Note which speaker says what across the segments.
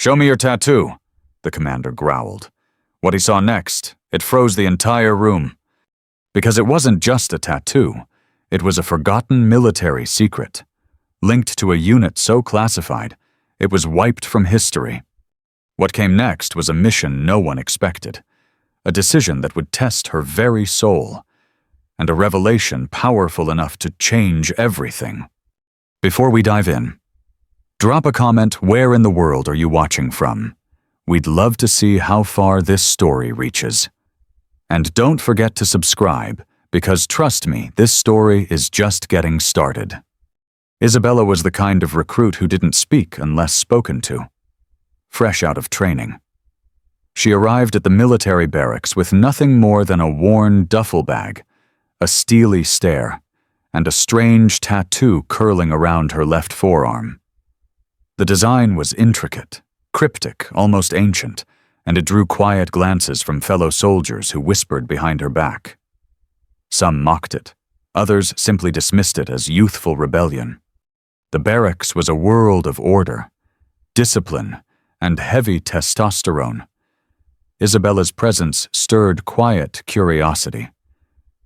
Speaker 1: "Show me your tattoo," the commander growled. What he saw next, it froze the entire room. Because it wasn't just a tattoo, it was a forgotten military secret, linked to a unit so classified, it was wiped from history. What came next was a mission no one expected, a decision that would test her very soul, and a revelation powerful enough to change everything. Before we dive in, drop a comment where in the world are you watching from. We'd love to see how far this story reaches. And don't forget to subscribe, because trust me, this story is just getting started. Isabella was the kind of recruit who didn't speak unless spoken to. Fresh out of training, she arrived at the military barracks with nothing more than a worn duffel bag, a steely stare, and a strange tattoo curling around her left forearm. The design was intricate, cryptic, almost ancient, and it drew quiet glances from fellow soldiers who whispered behind her back. Some mocked it, others simply dismissed it as youthful rebellion. The barracks was a world of order, discipline, and heavy testosterone. Isabella's presence stirred quiet curiosity.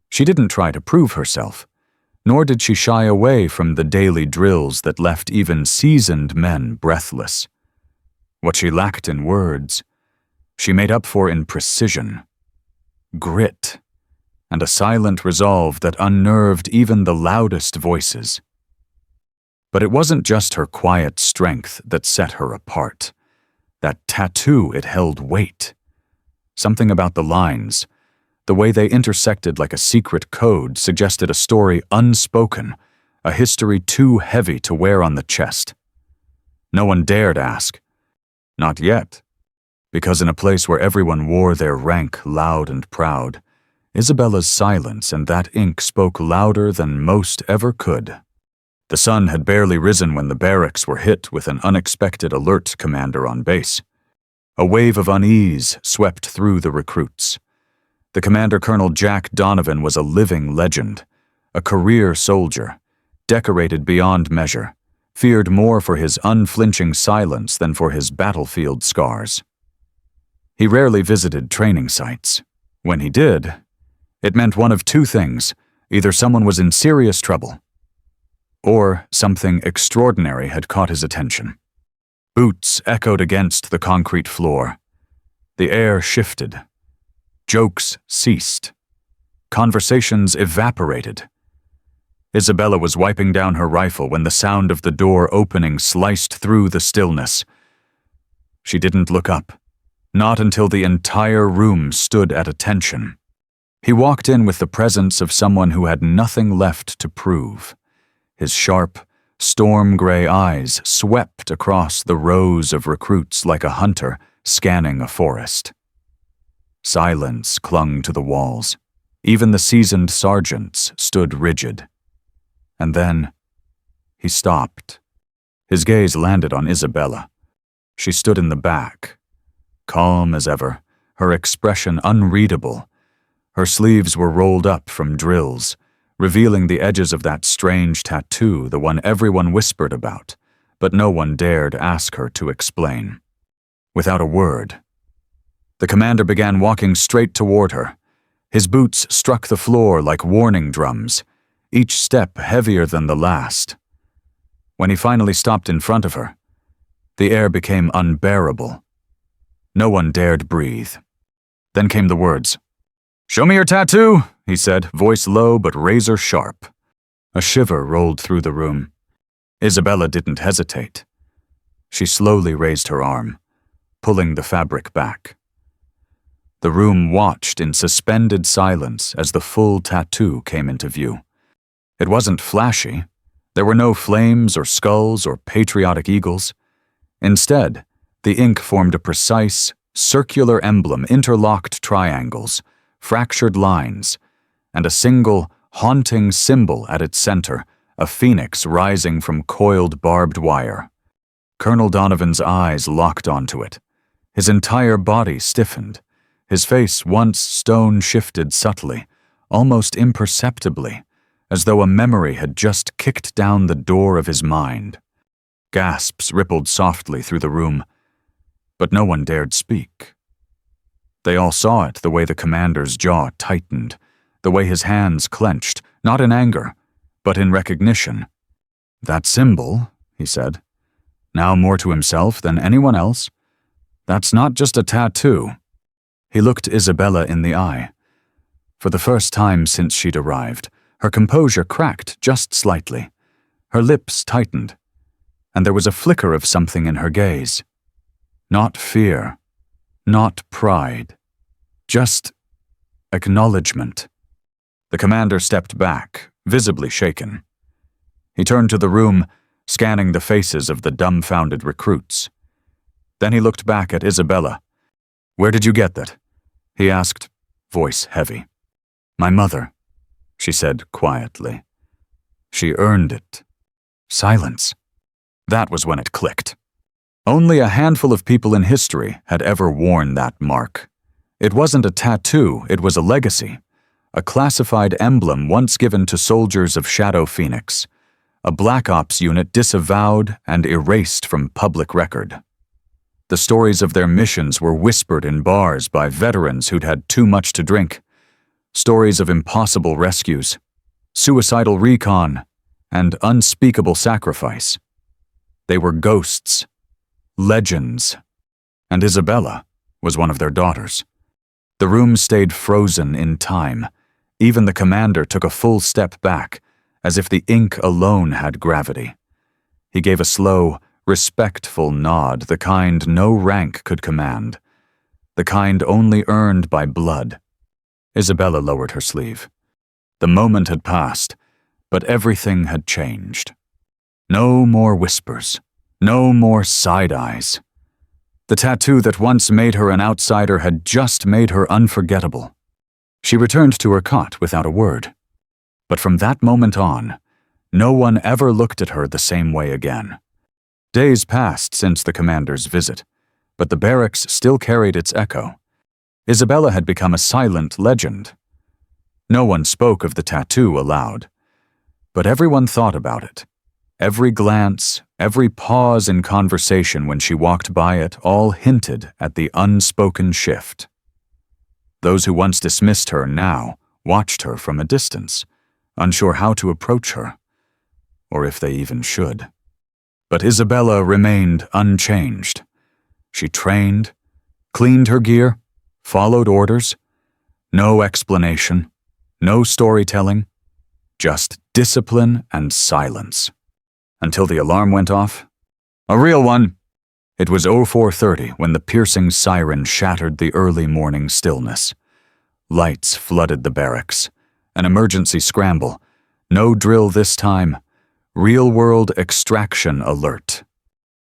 Speaker 1: She didn't try to prove herself, nor did she shy away from the daily drills that left even seasoned men breathless. What she lacked in words, she made up for in precision, grit, and a silent resolve that unnerved even the loudest voices. But it wasn't just her quiet strength that set her apart. That tattoo, it held weight. Something about the lines, the way they intersected like a secret code, suggested a story unspoken, a history too heavy to wear on the chest. No one dared ask. Not yet. Because in a place where everyone wore their rank loud and proud, Isabella's silence and that ink spoke louder than most ever could. The sun had barely risen when the barracks were hit with an unexpected alert commander on base. A wave of unease swept through the recruits. The commander, Colonel Jack Donovan, was a living legend, a career soldier, decorated beyond measure, feared more for his unflinching silence than for his battlefield scars. He rarely visited training sites. When he did, it meant one of two things: either someone was in serious trouble, or something extraordinary had caught his attention. Boots echoed against the concrete floor. The air shifted. Jokes ceased. Conversations evaporated. Isabella was wiping down her rifle when the sound of the door opening sliced through the stillness. She didn't look up, not until the entire room stood at attention. He walked in with the presence of someone who had nothing left to prove. His sharp, storm-gray eyes swept across the rows of recruits like a hunter scanning a forest. Silence clung to the walls. Even the seasoned sergeants stood rigid. And then, he stopped. His gaze landed on Isabella. She stood in the back, calm as ever, her expression unreadable. Her sleeves were rolled up from drills, revealing the edges of that strange tattoo, the one everyone whispered about, but no one dared ask her to explain. Without a word, the commander began walking straight toward her. His boots struck the floor like warning drums, each step heavier than the last. When he finally stopped in front of her, the air became unbearable. No one dared breathe. Then came the words. "Show me your tattoo," he said, voice low but razor sharp. A shiver rolled through the room. Isabella didn't hesitate. She slowly raised her arm, pulling the fabric back. The room watched in suspended silence as the full tattoo came into view. It wasn't flashy. There were no flames or skulls or patriotic eagles. Instead, the ink formed a precise, circular emblem, interlocked triangles, fractured lines, and a single, haunting symbol at its center, a phoenix rising from coiled barbed wire. Colonel Donovan's eyes locked onto it. His entire body stiffened. His face, once stone, shifted subtly, almost imperceptibly, as though a memory had just kicked down the door of his mind. Gasps rippled softly through the room. but no one dared speak. They all saw it, the way the commander's jaw tightened, the way his hands clenched, not in anger, but in recognition. "That symbol," he said, now more to himself than anyone else, "that's not just a tattoo." He looked Isabella in the eye. For the first time since she'd arrived, her composure cracked just slightly. Her lips tightened, and there was a flicker of something in her gaze. Not fear, not pride, just acknowledgement. The commander stepped back, visibly shaken. He turned to the room, scanning the faces of the dumbfounded recruits. Then he looked back at Isabella. "Where did you get that?" he asked, voice heavy. "My mother," she said quietly. "She earned it." Silence. That was when it clicked. Only a handful of people in history had ever worn that mark. It wasn't a tattoo, it was a legacy, a classified emblem once given to soldiers of Shadow Phoenix, a Black Ops unit disavowed and erased from public record. The stories of their missions were whispered in bars by veterans who'd had too much to drink, stories of impossible rescues, suicidal recon, and unspeakable sacrifice. They were ghosts, legends, and Isabella was one of their daughters. The room stayed frozen in time. Even the commander took a full step back, as if the ink alone had gravity. He gave a slow, respectful nod, the kind no rank could command, the kind only earned by blood. Isabella lowered her sleeve. The moment had passed, but everything had changed. No more whispers, no more side eyes. The tattoo that once made her an outsider had just made her unforgettable. She returned to her cot without a word. But from that moment on, no one ever looked at her the same way again. Days passed since the commander's visit, but the barracks still carried its echo. Isabella had become a silent legend. No one spoke of the tattoo aloud, but everyone thought about it. Every glance, every pause in conversation when she walked by it all hinted at the unspoken shift. Those who once dismissed her now watched her from a distance, unsure how to approach her, or if they even should. But Isabella remained unchanged. She trained, cleaned her gear, followed orders. No explanation, no storytelling, just discipline and silence. Until the alarm went off. A real one! It was 04:30 when the piercing siren shattered the early morning stillness. Lights flooded the barracks. An emergency scramble. No drill this time. Real-world extraction alert.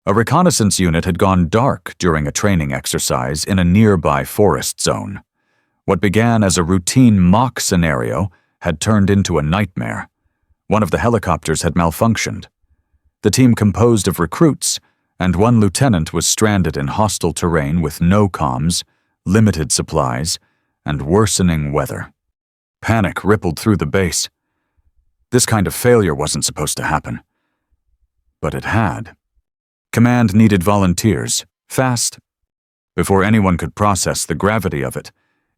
Speaker 1: A reconnaissance unit had gone dark during a training exercise in a nearby forest zone. What began as a routine mock scenario had turned into a nightmare. One of the helicopters had malfunctioned. The team composed of recruits, and one lieutenant was stranded in hostile terrain with no comms, limited supplies, and worsening weather. Panic rippled through the base. This kind of failure wasn't supposed to happen. But it had. Command needed volunteers, fast. Before anyone could process the gravity of it,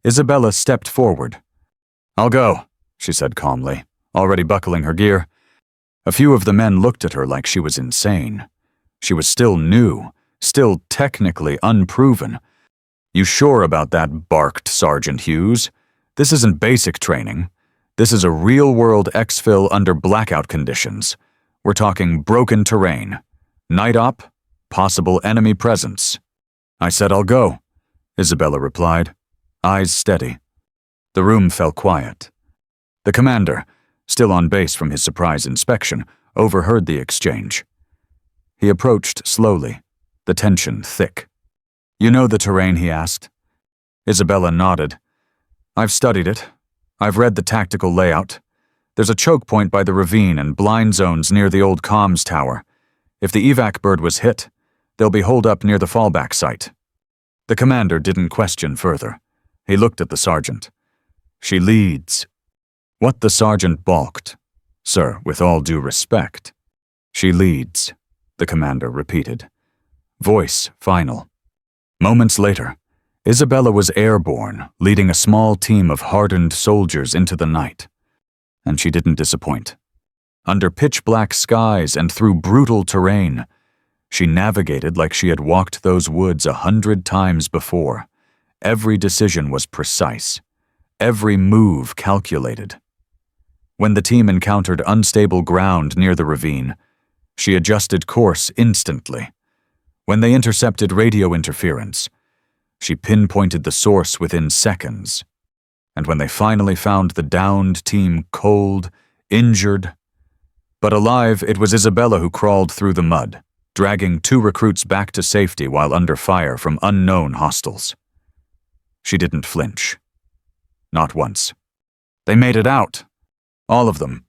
Speaker 1: Isabella stepped forward. "I'll go," she said calmly, already buckling her gear. A few of the men looked at her like she was insane. She was still new, still technically unproven. "You sure about that?" barked Sergeant Hughes. "This isn't basic training. This is a real-world exfil under blackout conditions. We're talking broken terrain. Night op, possible enemy presence." "I said I'll go," Isabella replied, eyes steady. The room fell quiet. The commander, still on base from his surprise inspection, overheard the exchange. He approached slowly, the tension thick. "You know the terrain?" he asked. Isabella nodded. "I've studied it. I've read the tactical layout. There's a choke point by the ravine and blind zones near the old comms tower. If the evac bird was hit, they'll be holed up near the fallback site." The commander didn't question further. He looked at the sergeant. "She leads." What the sergeant balked. "Sir, with all due respect." "She leads," the commander repeated. Voice final. Moments later, Isabella was airborne, leading a small team of hardened soldiers into the night. And she didn't disappoint. Under pitch-black skies and through brutal terrain, she navigated like she had walked those woods 100 times before. Every decision was precise, every move calculated. When the team encountered unstable ground near the ravine, she adjusted course instantly. When they intercepted radio interference, she pinpointed the source within seconds. And when they finally found the downed team cold, injured, but alive, it was Isabella who crawled through the mud, dragging 2 recruits back to safety while under fire from unknown hostiles. She didn't flinch. Not once. They made it out. All of them.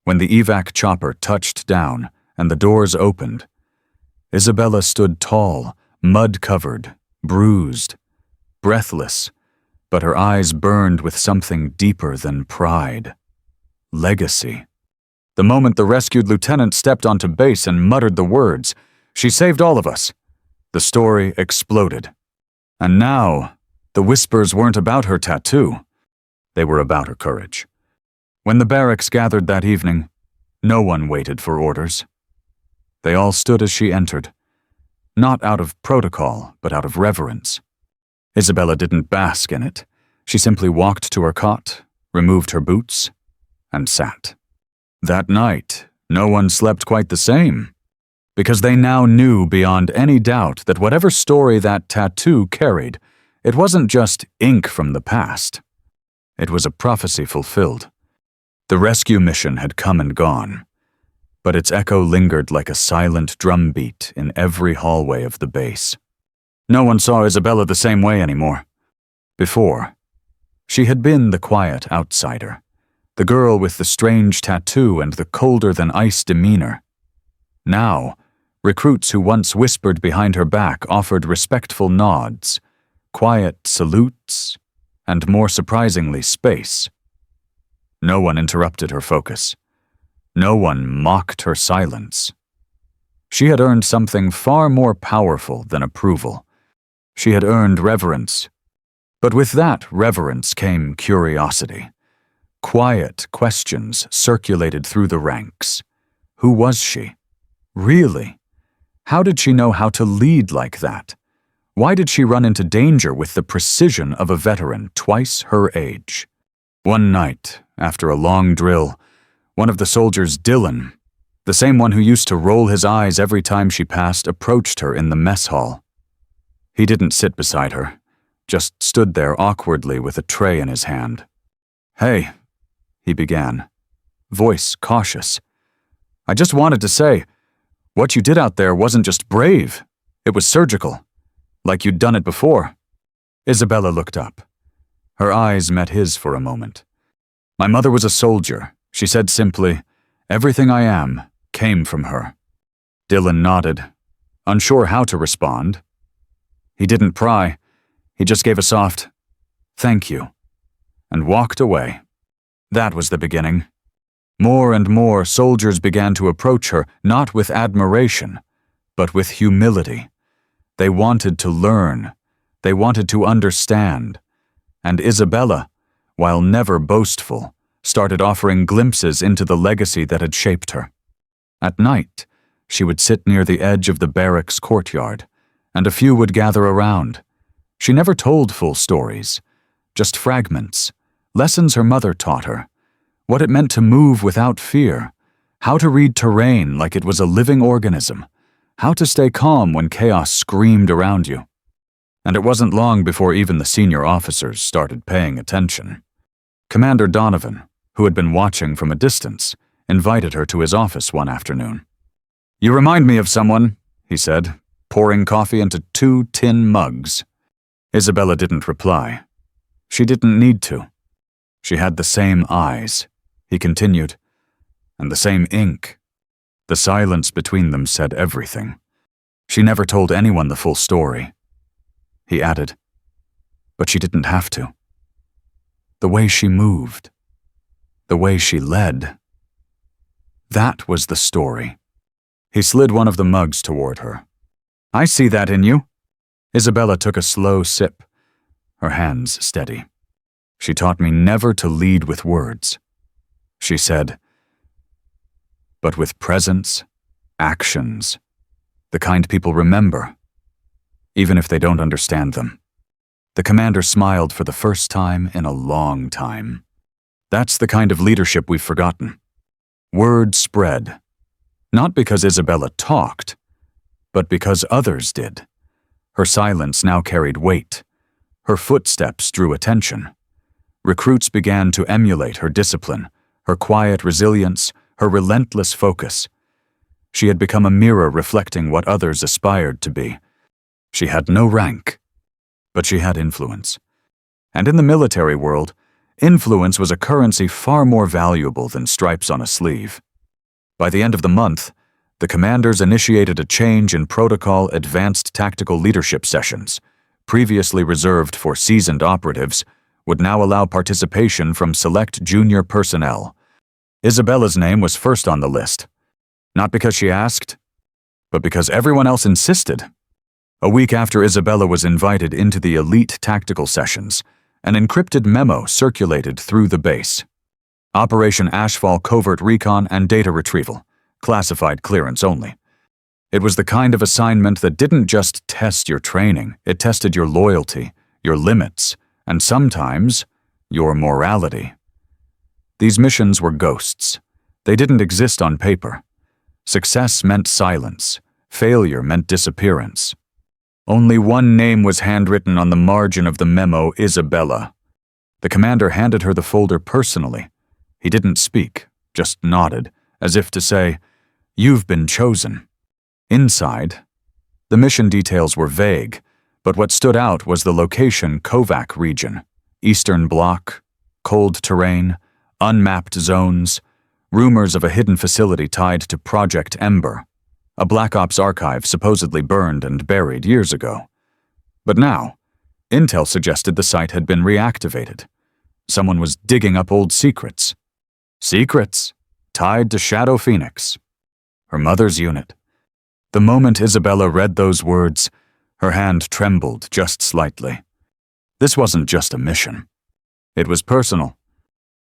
Speaker 1: When the evac chopper touched down and the doors opened, Isabella stood tall, mud-covered, bruised, breathless, but her eyes burned with something deeper than pride. Legacy. The moment the rescued lieutenant stepped onto base and muttered the words, "She saved all of us," the story exploded. And now, the whispers weren't about her tattoo. They were about her courage. When the barracks gathered that evening, no one waited for orders. They all stood as she entered, not out of protocol, but out of reverence. Isabella didn't bask in it. She simply walked to her cot, removed her boots, and sat. That night, no one slept quite the same, because they now knew beyond any doubt that whatever story that tattoo carried, it wasn't just ink from the past. It was a prophecy fulfilled. The rescue mission had come and gone, but its echo lingered like a silent drumbeat in every hallway of the base. No one saw Isabella the same way anymore. Before, she had been the quiet outsider, the girl with the strange tattoo and the colder-than-ice demeanor. Now, recruits who once whispered behind her back offered respectful nods, quiet salutes, and more surprisingly, space. No one interrupted her focus. No one mocked her silence. She had earned something far more powerful than approval. She had earned reverence. But with that reverence came curiosity. Quiet questions circulated through the ranks. Who was she? Really? How did she know how to lead like that? Why did she run into danger with the precision of a veteran twice her age? One night, after a long drill, one of the soldiers, Dylan, the same one who used to roll his eyes every time she passed, approached her in the mess hall. He didn't sit beside her, just stood there awkwardly with a tray in his hand. "Hey," he began, voice cautious. "I just wanted to say, what you did out there wasn't just brave, it was surgical, like you'd done it before." Isabella looked up. Her eyes met his for a moment. "My mother was a soldier," she said simply. "Everything I am came from her." Dylan nodded, unsure how to respond. He didn't pry. He just gave a soft, "Thank you," and walked away. That was the beginning. More and more soldiers began to approach her, not with admiration, but with humility. They wanted to learn. They wanted to understand. And Isabella, while never boastful, started offering glimpses into the legacy that had shaped her. At night, she would sit near the edge of the barracks courtyard, and a few would gather around. She never told full stories, just fragments, lessons her mother taught her, what it meant to move without fear, how to read terrain like it was a living organism, how to stay calm when chaos screamed around you. And it wasn't long before even the senior officers started paying attention. Commander Donovan, who had been watching from a distance, invited her to his office one afternoon. "You remind me of someone," he said, pouring coffee into 2 tin mugs. Isabella didn't reply. She didn't need to. She had the same eyes, he continued, and the same ink. The silence between them said everything. She never told anyone the full story. He added, but she didn't have to. The way she moved, the way she led, that was the story. He slid one of the mugs toward her. "I see that in you." Isabella took a slow sip, her hands steady. She taught me never to lead with words. She said, but with presence, actions, the kind people remember, even if they don't understand them. The commander smiled for the first time in a long time. That's the kind of leadership we've forgotten. Word spread, not because Isabella talked, but because others did. Her silence now carried weight. Her footsteps drew attention. Recruits began to emulate her discipline, her quiet resilience, her relentless focus. She had become a mirror reflecting what others aspired to be. She had no rank, but she had influence. And in the military world, influence was a currency far more valuable than stripes on a sleeve. By the end of the month, the commanders initiated a change in protocol advanced tactical leadership sessions, previously reserved for seasoned operatives, would now allow participation from select junior personnel. Isabella's name was first on the list, not because she asked, but because everyone else insisted. A week after Isabella was invited into the elite tactical sessions, an encrypted memo circulated through the base. Operation Ashfall Covert Recon and Data Retrieval, classified clearance only. It was the kind of assignment that didn't just test your training, it tested your loyalty, your limits, and sometimes your morality. These missions were ghosts. They didn't exist on paper. Success meant silence. Failure meant disappearance. Only one name was handwritten on the margin of the memo, Isabella. The commander handed her the folder personally. He didn't speak, just nodded, as if to say, "You've been chosen." Inside, the mission details were vague, but what stood out was the location: Kovac region, Eastern Bloc, cold terrain, unmapped zones, rumors of a hidden facility tied to Project Ember, a Black Ops archive supposedly burned and buried years ago. But now, intel suggested the site had been reactivated. Someone was digging up old secrets. Secrets tied to Shadow Phoenix, her mother's unit. The moment Isabella read those words, her hand trembled just slightly. This wasn't just a mission. It was personal.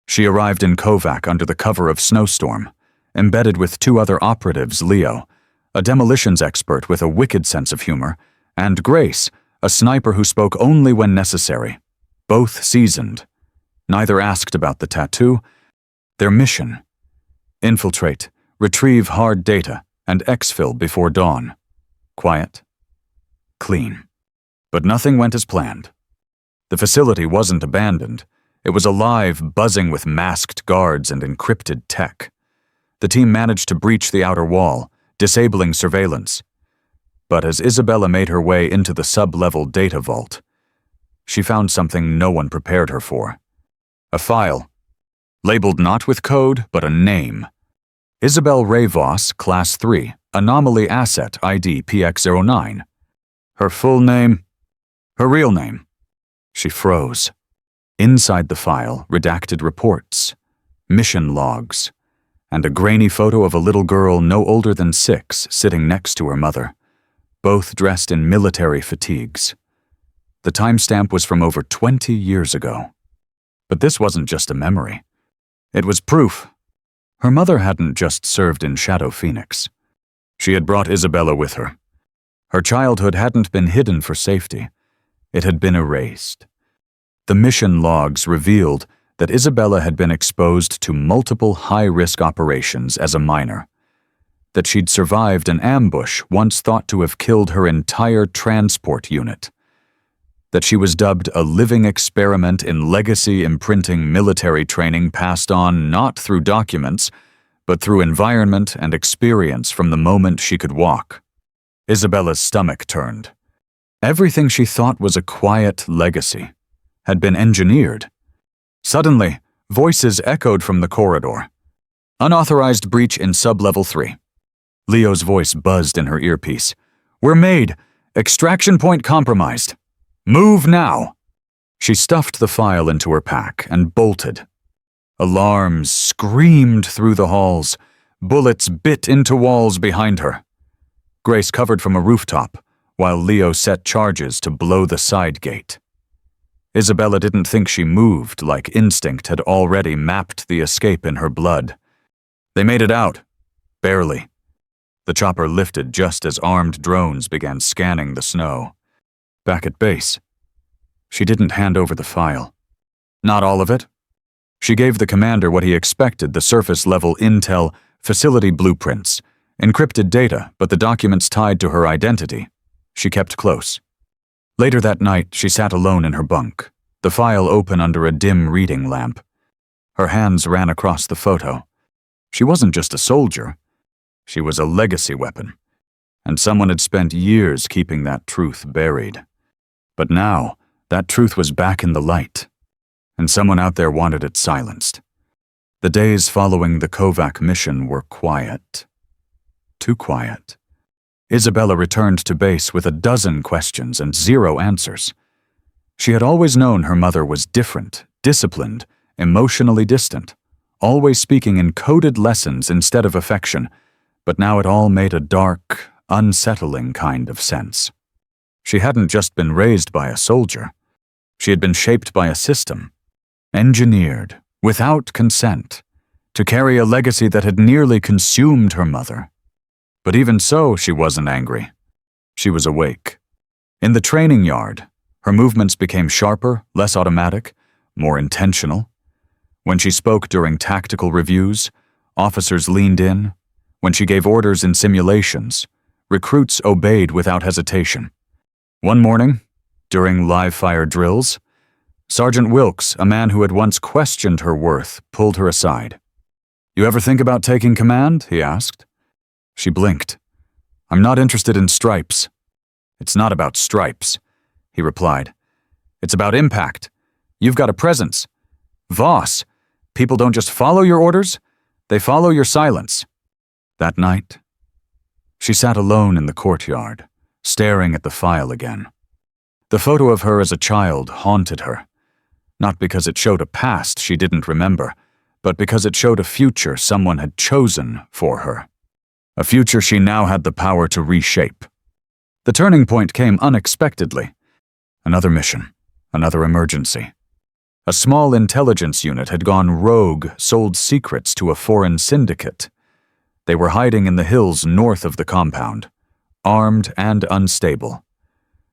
Speaker 1: She arrived in Kovac under the cover of snowstorm, embedded with two other operatives, Leo, a demolitions expert with a wicked sense of humor, and Grace, a sniper who spoke only when necessary, both seasoned. Neither asked about the tattoo. Their mission: infiltrate, retrieve hard data, and exfil before dawn. Quiet. Clean. But nothing went as planned. The facility wasn't abandoned. It was alive, buzzing with masked guards and encrypted tech. The team managed to breach the outer wall, disabling surveillance. But as Isabella made her way into the sub-level data vault, she found something no one prepared her for. A file, labeled not with code, but a name. Isabel Rayvos, Class 3, Anomaly Asset ID PX09. Her full name, her real name. She froze. Inside the file, redacted reports, mission logs, and a grainy photo of a little girl no older than 6 sitting next to her mother, both dressed in military fatigues. The timestamp was from over 20 years ago. But this wasn't just a memory. It was proof. Her mother hadn't just served in Shadow Phoenix. She had brought Isabella with her. Her childhood hadn't been hidden for safety. It had been erased. The mission logs revealed that Isabella had been exposed to multiple high-risk operations as a minor, that she'd survived an ambush once thought to have killed her entire transport unit, that she was dubbed a living experiment in legacy imprinting military training passed on not through documents, but through environment and experience from the moment she could walk. Isabella's stomach turned. Everything she thought was a quiet legacy had been engineered. Suddenly, voices echoed from the corridor. Unauthorized breach in sub-level 3. Leo's voice buzzed in her earpiece. "We're made. Extraction point compromised. Move now." She stuffed the file into her pack and bolted. Alarms screamed through the halls. Bullets bit into walls behind her. Grace covered from a rooftop, while Leo set charges to blow the side gate. Isabella didn't think she moved like instinct had already mapped the escape in her blood. They made it out. Barely. The chopper lifted just as armed drones began scanning the snow. Back at base, she didn't hand over the file. Not all of it. She gave the commander what he expected, the surface-level intel, facility blueprints, encrypted data, but the documents tied to her identity. She kept close. Later that night, she sat alone in her bunk, the file open under a dim reading lamp. Her hands ran across the photo. She wasn't just a soldier. She was a legacy weapon, and someone had spent years keeping that truth buried. But now, that truth was back in the light, and someone out there wanted it silenced. The days following the Kovac mission were quiet. Too quiet. Isabella returned to base with a dozen questions and 0 answers. She had always known her mother was different, disciplined, emotionally distant, always speaking in coded lessons instead of affection, but now it all made a dark, unsettling kind of sense. She hadn't just been raised by a soldier. She had been shaped by a system, engineered, without consent, to carry a legacy that had nearly consumed her mother. But even so, she wasn't angry. She was awake. In the training yard, her movements became sharper, less automatic, more intentional. When she spoke during tactical reviews, officers leaned in. When she gave orders in simulations, recruits obeyed without hesitation. One morning, during live-fire drills, Sergeant Wilkes, a man who had once questioned her worth, pulled her aside. "You ever think about taking command?" he asked. She blinked. "I'm not interested in stripes." "It's not about stripes," he replied. "It's about impact. You've got a presence. Voss, people don't just follow your orders, they follow your silence." That night, she sat alone in the courtyard, staring at the file again. The photo of her as a child haunted her, not because it showed a past she didn't remember, but because it showed a future someone had chosen for her. A future she now had the power to reshape. The turning point came unexpectedly. Another mission, another emergency. A small intelligence unit had gone rogue, sold secrets to a foreign syndicate. They were hiding in the hills north of the compound, armed and unstable.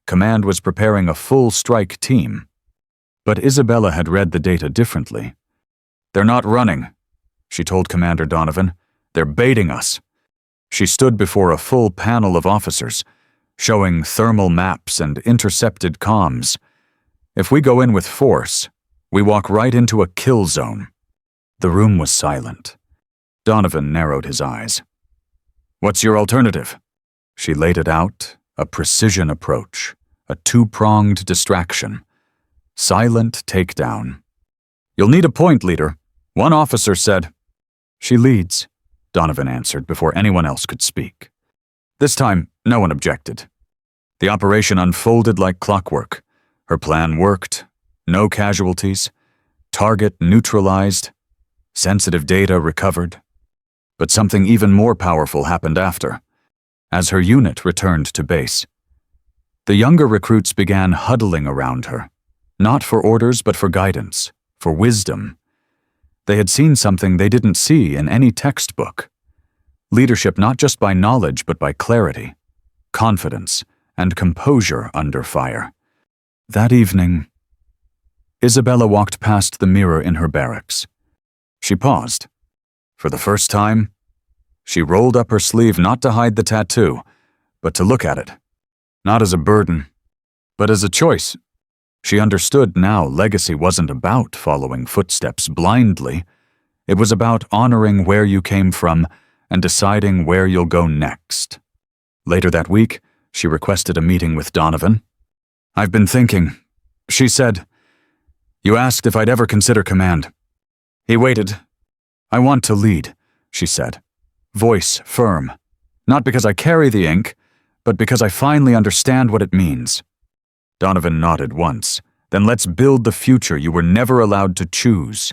Speaker 1: Command was preparing a full strike team. But Isabella had read the data differently. "They're not running," she told Commander Donovan. "They're baiting us." She stood before a full panel of officers, showing thermal maps and intercepted comms. "If we go in with force, we walk right into a kill zone." The room was silent. Donovan narrowed his eyes. "What's your alternative?" She laid it out, a precision approach, a two-pronged distraction. Silent takedown. "You'll need a point leader," one officer said. "She leads," Donovan answered before anyone else could speak. This time, no one objected. The operation unfolded like clockwork. Her plan worked. No casualties. Target neutralized. Sensitive data recovered. But something even more powerful happened after, as her unit returned to base. The younger recruits began huddling around her, not for orders but for guidance, for wisdom. They had seen something they didn't see in any textbook. Leadership not just by knowledge but by clarity, confidence, and composure under fire. That evening, Isabella walked past the mirror in her barracks. She paused. For the first time, she rolled up her sleeve not to hide the tattoo, but to look at it. Not as a burden, but as a choice. She understood now legacy wasn't about following footsteps blindly. It was about honoring where you came from and deciding where you'll go next. Later that week, she requested a meeting with Donovan. "I've been thinking," she said. "You asked if I'd ever consider command." He waited. "I want to lead," she said, voice firm. "Not because I carry the ink, but because I finally understand what it means." Donovan nodded once. "Then let's build the future you were never allowed to choose."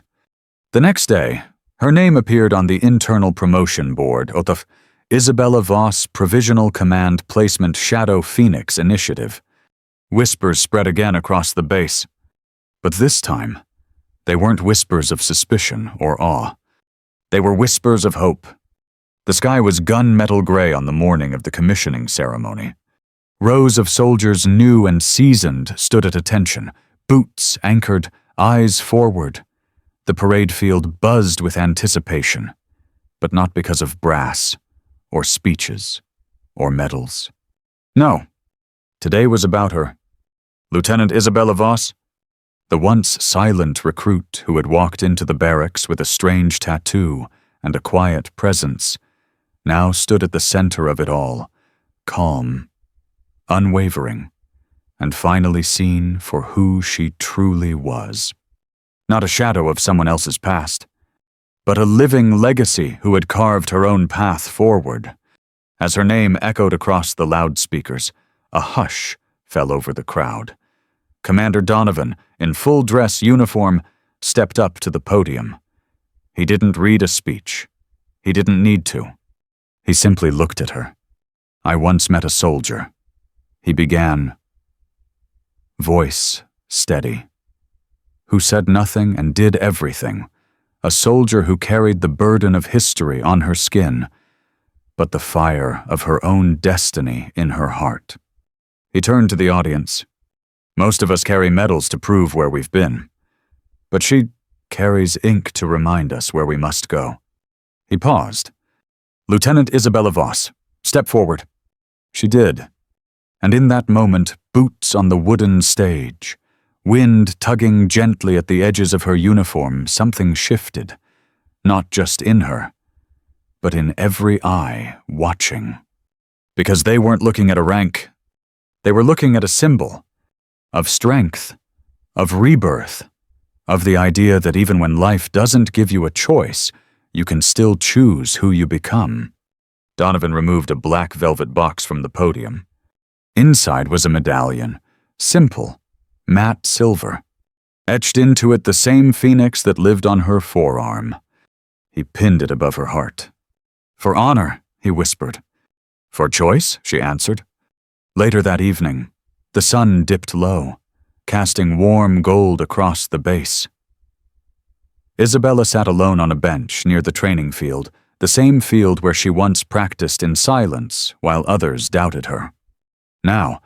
Speaker 1: The next day, her name appeared on the internal promotion board, Isabella Voss Provisional Command Placement Shadow Phoenix Initiative. Whispers spread again across the base. But this time, they weren't whispers of suspicion or awe. They were whispers of hope. The sky was gunmetal gray on the morning of the commissioning ceremony. Rows of soldiers, new and seasoned, stood at attention, boots anchored, eyes forward. The parade field buzzed with anticipation, but not because of brass, or speeches, or medals. No, today was about her. Lieutenant Isabella Voss, the once silent recruit who had walked into the barracks with a strange tattoo and a quiet presence, now stood at the center of it all, calm, unwavering, and finally seen for who she truly was. Not a shadow of someone else's past, but a living legacy who had carved her own path forward. As her name echoed across the loudspeakers, a hush fell over the crowd. Commander Donovan, in full dress uniform, stepped up to the podium. He didn't read a speech. He didn't need to. He simply looked at her. I once met a soldier. He began, voice steady, who said nothing and did everything, a soldier who carried the burden of history on her skin, but the fire of her own destiny in her heart. He turned to the audience. Most of us carry medals to prove where we've been, but she carries ink to remind us where we must go. He paused. Lieutenant Isabella Voss, step forward. She did. And in that moment, boots on the wooden stage, wind tugging gently at the edges of her uniform, something shifted, not just in her, but in every eye watching. Because they weren't looking at a rank. They were looking at a symbol of strength, of rebirth, of the idea that even when life doesn't give you a choice, you can still choose who you become. Donovan removed a black velvet box from the podium. Inside was a medallion, simple, matte silver. Etched into it the same phoenix that lived on her forearm. He pinned it above her heart. For honor, he whispered. For choice, she answered. Later that evening, the sun dipped low, casting warm gold across the base. Isabella sat alone on a bench near the training field, the same field where she once practiced in silence while others doubted her. Now,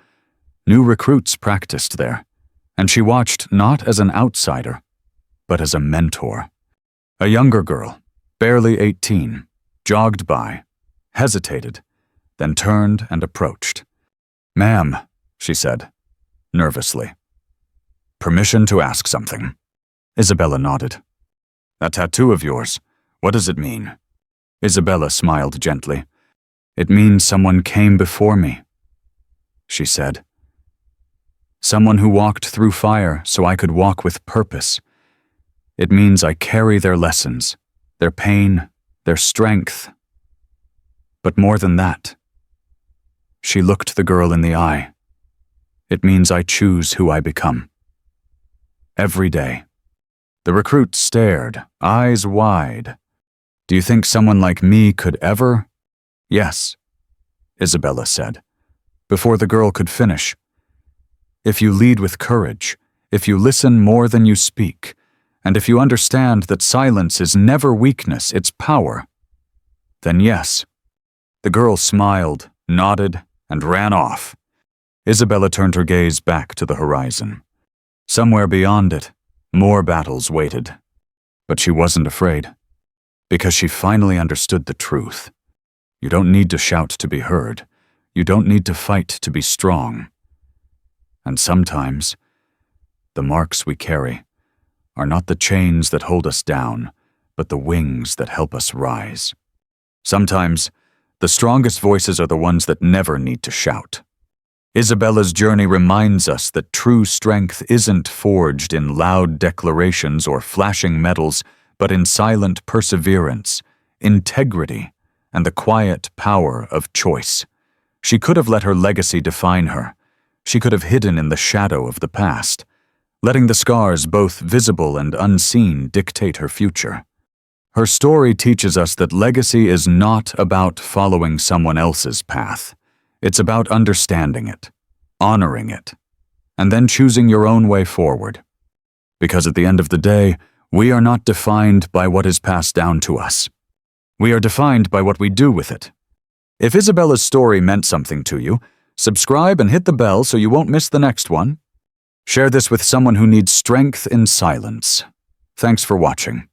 Speaker 1: new recruits practiced there, and she watched not as an outsider, but as a mentor. A younger girl, barely 18, jogged by, hesitated, then turned and approached. "Ma'am," she said, nervously. "Permission to ask something." Isabella nodded. "That tattoo of yours, what does it mean?" Isabella smiled gently. "It means someone came before me," she said. "Someone who walked through fire so I could walk with purpose. It means I carry their lessons, their pain, their strength. But more than that," she looked the girl in the eye, "it means I choose who I become. Every day." The recruit stared, eyes wide. "Do you think someone like me could ever?" "Yes," Isabella said, before the girl could finish. "If you lead with courage, if you listen more than you speak, and if you understand that silence is never weakness, it's power, then yes." The girl smiled, nodded, and ran off. Isabella turned her gaze back to the horizon. Somewhere beyond it, more battles waited. But she wasn't afraid, because she finally understood the truth. You don't need to shout to be heard. You don't need to fight to be strong. And sometimes, the marks we carry are not the chains that hold us down, but the wings that help us rise. Sometimes, the strongest voices are the ones that never need to shout. Isabella's journey reminds us that true strength isn't forged in loud declarations or flashing medals, but in silent perseverance, integrity, and the quiet power of choice. She could have let her legacy define her. She could have hidden in the shadow of the past, letting the scars, both visible and unseen, dictate her future. Her story teaches us that legacy is not about following someone else's path. It's about understanding it, honoring it, and then choosing your own way forward. Because at the end of the day, we are not defined by what is passed down to us. We are defined by what we do with it. If Isabella's story meant something to you, subscribe and hit the bell so you won't miss the next one. Share this with someone who needs strength in silence. Thanks for watching.